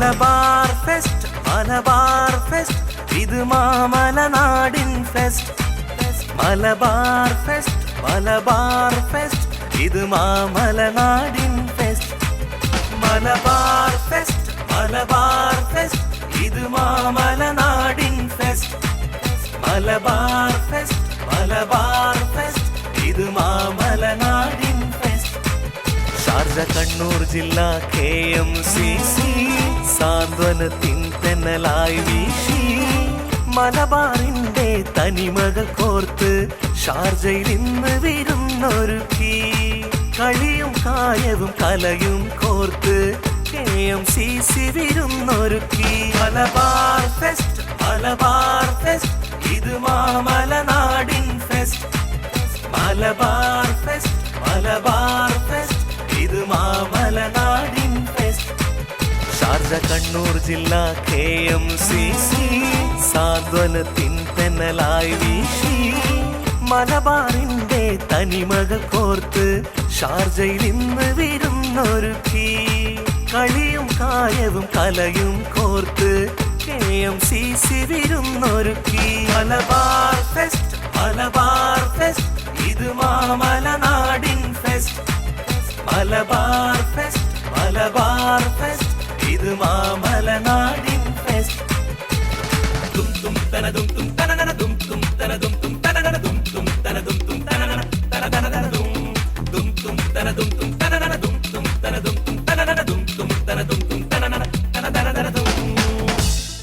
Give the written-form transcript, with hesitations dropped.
Malabar fest Malabar fest ഇത് മാമലനാടിൻ fest Malabar fest Malabar fest ഇത് മാമലനാടിൻ fest Malabar fest Malabar fest ഇത് മാമലനാടിൻ fest Malabar fest Malabar fest ഇത് മാമലനാടിൻ ഫെസ്റ്റ് ഷാർജ കണ്ണൂർ ജില്ലാ KMCC സാന്ത്വനത്തിൻ തെന്നലായി വീശി മലബാറിന്റെ തനിമകൾ കോർത്ത് ഷാർജയിൽ ഇന്ന് വിരുന്നൊരുക്കി കളിയും കായവും കലയും കോർത്ത് KMCC വിരുന്നൊരുക്കി മലബാർ ഫെസ്റ്റ് മലബാർ ഫെസ്റ്റ് ഇത് മാമലനാടിൻ fest Malabar fest Malabar fest ഇത് മാമലനാടിൻ ഫെസ്റ്റ് ഷാർജ കണ്ണൂർ ജില്ലാ KMCC സാന്ത്വനത്തിൻ തെന്നലായി വീശി മലബാറിന്റെ തനിമകൾ കോർത്ത് ഷാർജയിൽ ഇന്ന് വിരുന്നൊരുക്കി കളിയും കായവും കലയും കോർത്ത് KMCC വിരുന്നൊരുക്കി മലബാർ ഫെസ്റ്റ് മലബാർ ഫെസ്റ്റ് ഇത് മാമലനാടിൻ fest Malabar fest Malabar fest ഇത് മാമലനാടിൻ ഫെസ്റ്റ് തും തും തന തും തും